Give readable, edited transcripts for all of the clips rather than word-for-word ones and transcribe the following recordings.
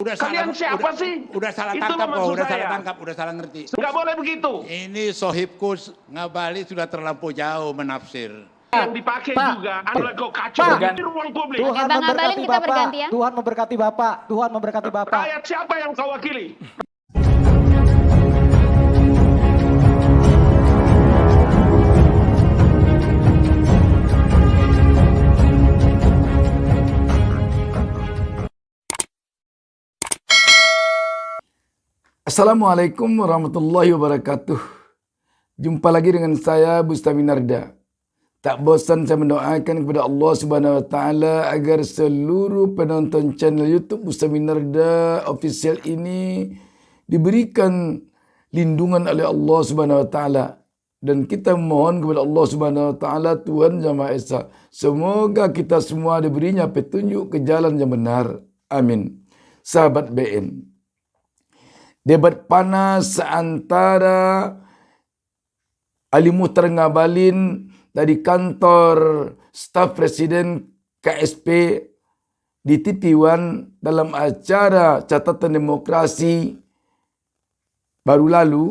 Udah kalian salah, siapa sih? Udah salah tangkap kok, udah salah tangkap, udah salah ngerti. Nggak boleh begitu. Ini sohibku Ngabalin sudah terlampau jauh menafsir. Yang dipakai juga adalah kok kacau di ruang publik. Tuhan memberkati Bapak. Tuhan memberkati Bapak. Tuhan memberkati Bapak. Rakyat siapa yang kau wakili? Assalamualaikum warahmatullahi wabarakatuh. Jumpa lagi dengan saya Bustami Narda. Tak bosan saya mendoakan kepada Allah Subhanahu wa taala agar seluruh penonton channel YouTube Bustami Narda official ini diberikan lindungan oleh Allah Subhanahu wa taala, dan kita mohon kepada Allah Subhanahu wa taala, Tuhan Yang Maha Esa, semoga kita semua diberinya petunjuk ke jalan yang benar. Amin. Sahabat BN, debat panas antara Ali Muhtar Ngabalin dari kantor staf Presiden KSP di TV1 dalam acara Catatan Demokrasi baru lalu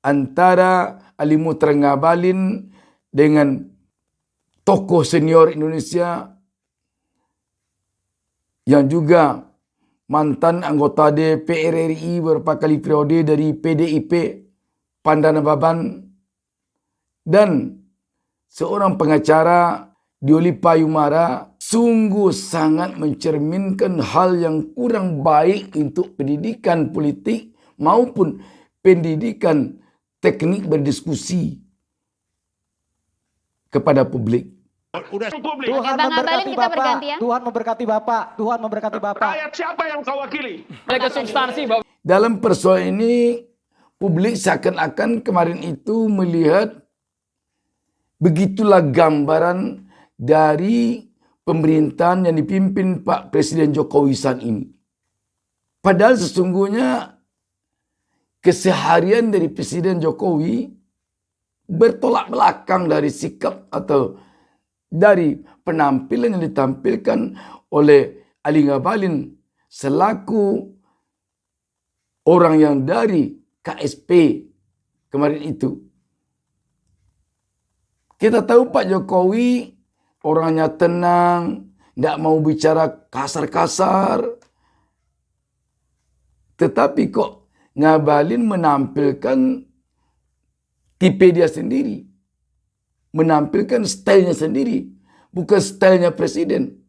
antara Ali Muhtar Ngabalin dengan tokoh senior Indonesia yang juga mantan anggota DPR RI beberapa kali periode dari PDIP, Pandana Baban, dan seorang pengacara Dioli Payumara, sungguh sangat mencerminkan hal yang kurang baik untuk pendidikan politik maupun pendidikan teknik berdiskusi kepada publik. Tuhan memberkati Bapak. Tuhan memberkati Bapak. Tuhan memberkati Bapak. Rakyat siapa yang kau wakili? Dalam persoalan ini, publik seakan-akan kemarin itu melihat begitulah gambaran dari pemerintahan yang dipimpin Pak Presiden Jokowi saat ini. Padahal sesungguhnya keseharian dari Presiden Jokowi bertolak belakang dari sikap atau dari penampilan yang ditampilkan oleh Ali Ngabalin selaku orang yang dari KSP kemarin itu. Kita tahu Pak Jokowi orangnya tenang, tidak mau bicara kasar-kasar. Tetapi kok Ngabalin menampilkan tipe dia sendiri. Menampilkan stylenya sendiri, bukan stylenya presiden.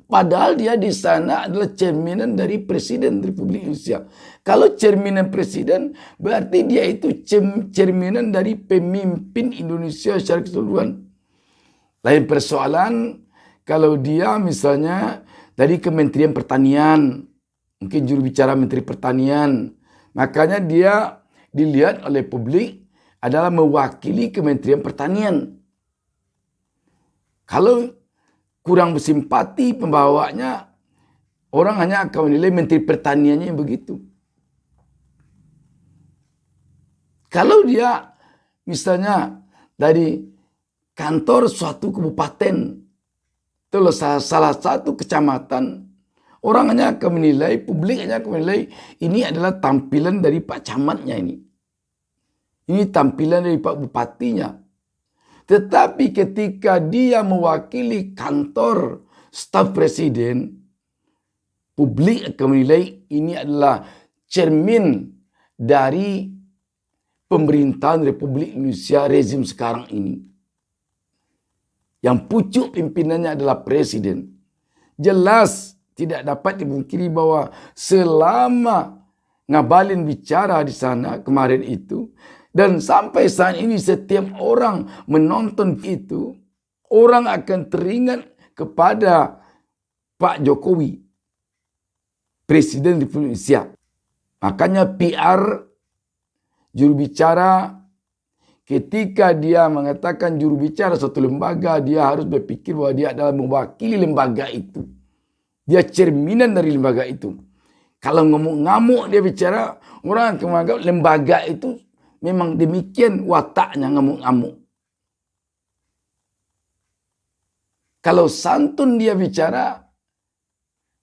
Padahal dia di sana adalah cerminan dari Presiden Republik Indonesia. Kalau cerminan presiden, berarti dia itu cerminan dari pemimpin Indonesia secara keseluruhan. Lain persoalan kalau dia misalnya dari Kementerian Pertanian, mungkin juru bicara Menteri Pertanian, makanya dia dilihat oleh publik adalah mewakili Kementerian Pertanian. Kalau kurang bersimpati pembawanya, orang hanya akan menilai Menteri Pertaniannya yang begitu. Kalau dia misalnya dari kantor suatu kabupaten, itu salah satu kecamatan, orang hanya akan menilai, publik hanya akan menilai, ini adalah tampilan dari Pak Camatnya ini. Ini tampilan dari Pak Bupatinya. Tetapi ketika dia mewakili kantor staf presiden, publik akan menilai ini adalah cermin dari pemerintahan Republik Indonesia rezim sekarang ini. Yang pucuk pimpinannya adalah presiden. Jelas tidak dapat dipungkiri bahwa selama Ngabalin bicara di sana kemarin itu, dan sampai saat ini setiap orang menonton itu, orang akan teringat kepada Pak Jokowi, Presiden Republik Indonesia. Makanya PR juru bicara, ketika dia mengatakan juru bicara suatu lembaga, dia harus berpikir bahwa dia adalah mewakili lembaga itu. Dia cerminan dari lembaga itu. Kalau ngamuk-ngamuk dia bicara, orang akan menganggap lembaga itu memang demikian wataknya, ngamuk-ngamuk. Kalau santun dia bicara,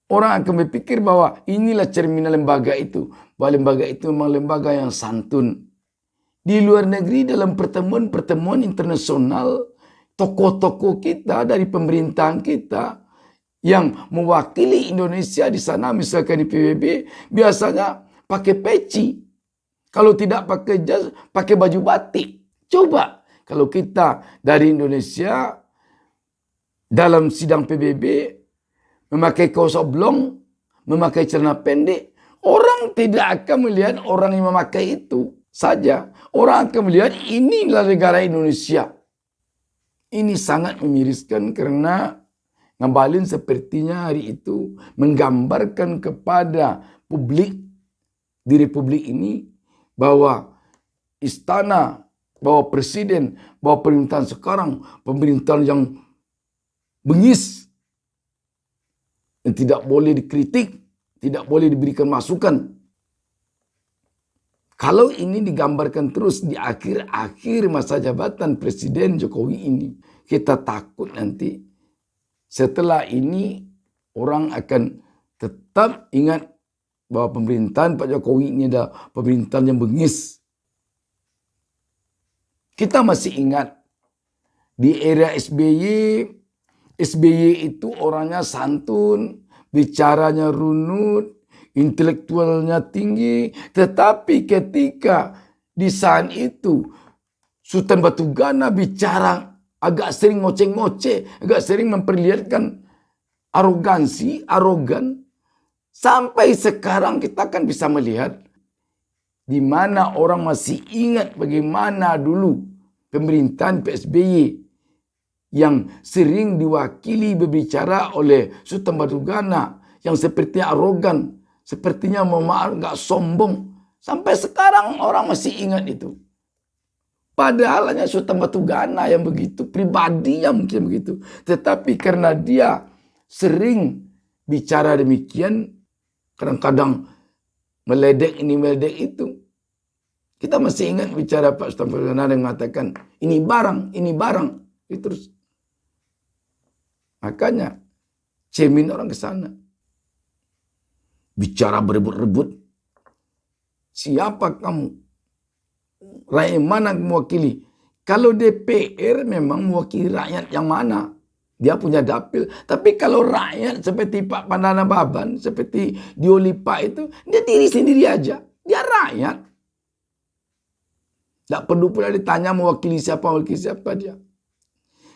Orang akan berpikir bahwa inilah cerminan lembaga itu. Bahwa lembaga itu memang lembaga yang santun. Di luar negeri dalam pertemuan-pertemuan internasional, tokoh-tokoh kita dari pemerintahan kita yang mewakili Indonesia di sana, misalkan di PBB, biasanya pakai peci. Kalau tidak pakai jas, pakai baju batik. Coba kalau kita dari Indonesia dalam sidang PBB memakai kaos oblong, memakai celana pendek, orang tidak akan melihat orang yang memakai itu saja. Orang akan melihat inilah negara Indonesia. Ini sangat memiriskan karena Ngabalin sepertinya hari itu menggambarkan kepada publik di Republik ini bahwa istana, bahwa presiden, bahwa pemerintahan sekarang, pemerintahan yang bengis, yang tidak boleh dikritik, tidak boleh diberikan masukan. Kalau ini digambarkan terus di akhir-akhir masa jabatan Presiden Jokowi ini, kita takut nanti setelah ini orang akan tetap ingat bahwa pemerintahan Pak Jokowi ini adalah pemerintahan yang bengis. Kita masih ingat di era SBY itu orangnya santun, bicaranya runut, intelektualnya tinggi. Tetapi ketika di saat itu Sultan Batu Gana bicara agak sering ngoceh-ngoceh, agak sering memperlihatkan arogan. Sampai sekarang kita akan bisa melihat di mana orang masih ingat bagaimana dulu pemerintahan PSBY yang sering diwakili berbicara oleh Sultan Batu Gana yang sepertinya arogan, sepertinya nggak sombong. Sampai sekarang orang masih ingat itu. Padahal hanya Sultan Batu Gana yang begitu, pribadinya mungkin begitu. Tetapi karena dia sering bicara demikian, kadang-kadang meledek ini, meledek itu. Kita masih ingat bicara Pak Sultan Batu Gana yang mengatakan, ini barang. Itu terus. Makanya, cemin orang ke sana. Bicara berebut-rebut. Siapa kamu? Rakyat mana mewakili? Kalau DPR memang mewakili rakyat yang mana? Dia punya dapil. Tapi kalau rakyat seperti Pak Pandana Baban, seperti Diolipa itu, dia diri sendiri aja. Dia rakyat. Tak perlu pula ditanya mewakili siapa dia.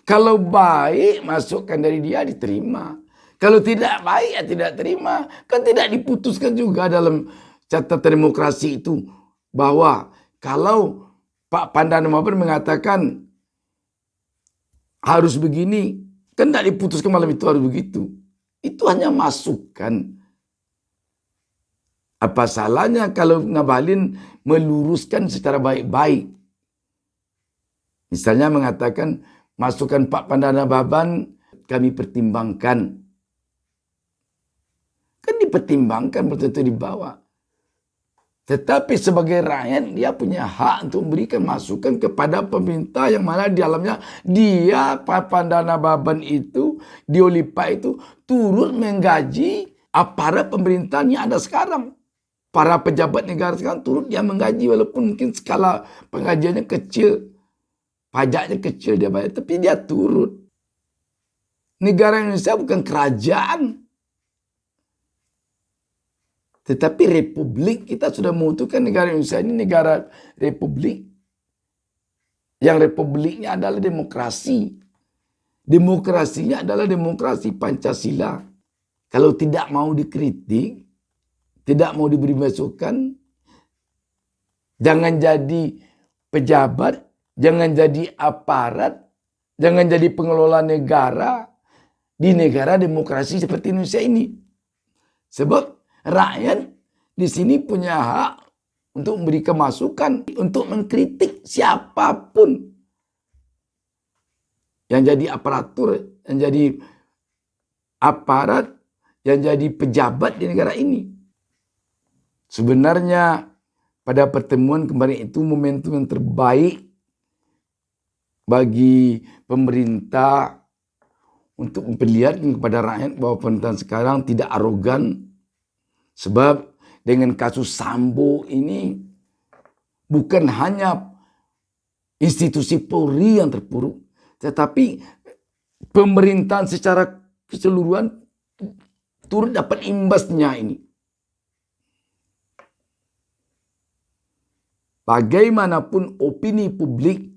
Kalau baik, masukkan dari dia diterima. Kalau tidak baik, ya tidak terima. Kan tidak diputuskan juga dalam catatan demokrasi itu. Bahwa kalau Pak Pandana Baban mengatakan harus begini, kan tidak diputuskan malam itu harus begitu. Itu hanya masukan. Apa salahnya kalau Ngabalin meluruskan secara baik-baik? Misalnya mengatakan, masukan Pak Pandana Baban kami pertimbangkan. Kan dipertimbangkan, belum tentu dibawa. Tetapi sebagai rakyat dia punya hak untuk memberikan masukan kepada pemerintah yang mana di dalamnya dia, Pak Pandana Baban itu, Diolipa itu turut menggaji aparat pemerintahan yang ada sekarang. Para pejabat negara sekarang turut dia menggaji walaupun mungkin skala penggajiannya kecil. Pajaknya kecil dia bayar, tapi dia turut. Negara Indonesia bukan kerajaan. Tetapi republik, kita sudah memutuskan negara Indonesia ini negara republik. Yang republiknya adalah demokrasi. Demokrasinya adalah demokrasi Pancasila. Kalau tidak mau dikritik, tidak mau diberi masukan, jangan jadi pejabat, jangan jadi aparat, jangan jadi pengelola negara di negara demokrasi seperti Indonesia ini. Sebab rakyat di sini punya hak untuk memberikan masukan, untuk mengkritik siapapun yang jadi aparatur, yang jadi aparat, yang jadi pejabat di negara ini. Sebenarnya pada pertemuan kemarin itu momentum yang terbaik bagi pemerintah untuk memperlihatkan kepada rakyat bahwa pemerintahan sekarang tidak arogan. Sebab dengan kasus Sambo ini bukan hanya institusi Polri yang terpuruk, tetapi pemerintahan secara keseluruhan turut dapat imbasnya ini. Bagaimanapun opini publik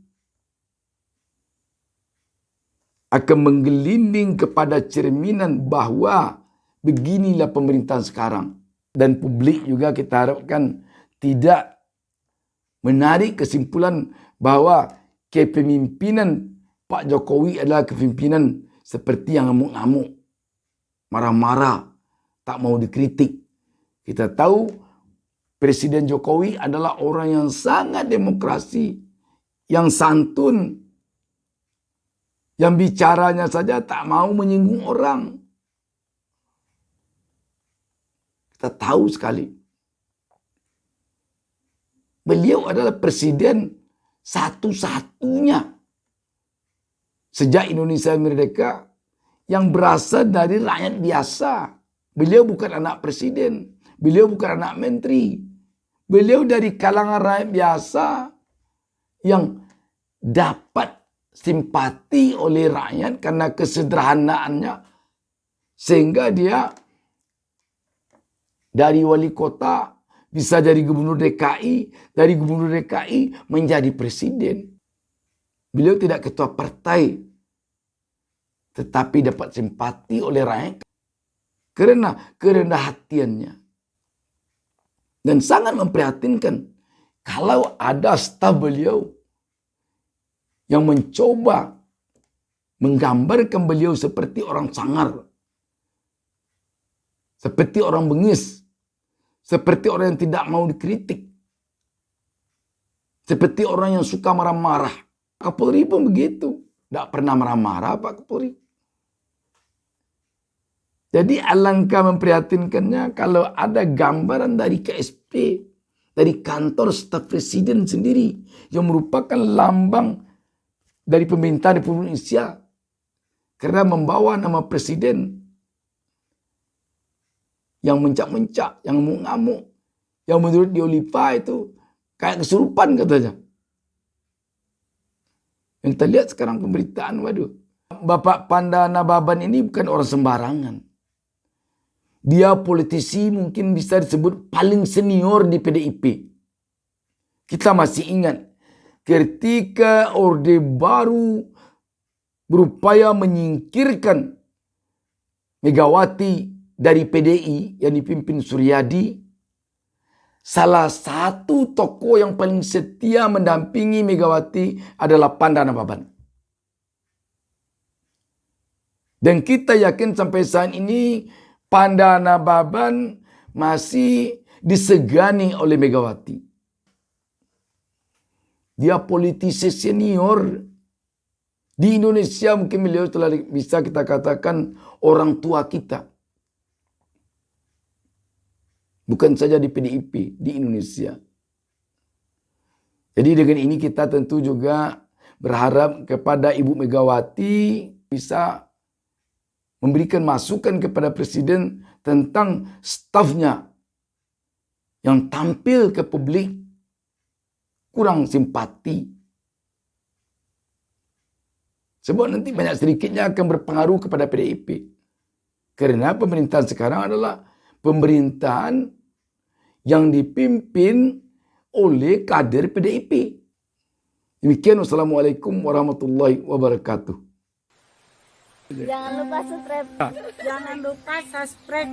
akan menggelinding kepada cerminan bahwa beginilah pemerintahan sekarang. Dan publik juga kita harapkan tidak menarik kesimpulan bahwa kepemimpinan Pak Jokowi adalah kepemimpinan seperti yang ngamuk-ngamuk, marah-marah, tak mau dikritik. Kita tahu Presiden Jokowi adalah orang yang sangat demokrasi, yang santun, yang bicaranya saja tak mau menyinggung orang. Kita tahu sekali. Beliau adalah presiden satu-satunya sejak Indonesia merdeka yang berasal dari rakyat biasa. Beliau bukan anak presiden. Beliau bukan anak menteri. Beliau dari kalangan rakyat biasa yang dapat simpati oleh rakyat karena kesederhanaannya. Sehingga dia dari wali kota bisa jadi gubernur DKI, dari gubernur DKI menjadi presiden. Beliau tidak ketua partai, tetapi dapat simpati oleh rakyat karena kerendah hatiannya. Dan sangat memprihatinkan kalau ada staf beliau yang mencoba menggambarkan beliau seperti orang sangar, seperti orang bengis, seperti orang yang tidak mau dikritik, seperti orang yang suka marah-marah. Kapolri pun begitu, tidak pernah marah-marah Pak Kapolri. Jadi alangkah memprihatinkannya kalau ada gambaran dari KSP, dari kantor staf presiden sendiri, yang merupakan lambang dari pemerintahan Republik Indonesia, karena membawa nama presiden yang mencak-mencak, yang ngamuk-ngamuk, yang menurut Diolipa itu kayak kesurupan katanya. Yang kita lihat sekarang pemberitaan, waduh. Bapak Panda Nababan ini bukan orang sembarangan. Dia politisi mungkin bisa disebut paling senior di PDIP. Kita masih ingat ketika Orde Baru berupaya menyingkirkan Megawati dari PDI yang dipimpin Suryadi, salah satu tokoh yang paling setia mendampingi Megawati adalah Panda Nababan. Dan kita yakin sampai saat ini Panda Nababan masih disegani oleh Megawati. Dia politisi senior. Di Indonesia mungkin beliau telah bisa kita katakan orang tua kita. Bukan saja di PDIP, di Indonesia. Jadi dengan ini kita tentu juga berharap kepada Ibu Megawati bisa memberikan masukan kepada presiden tentang stafnya yang tampil ke publik kurang simpati. Sebab nanti banyak sedikitnya akan berpengaruh kepada PDIP. Karena pemerintahan sekarang adalah pemerintahan yang dipimpin oleh kader PDIP. Demikian, wassalamualaikum warahmatullahi wabarakatuh. Jangan lupa subscribe. Jangan lupa subscribe.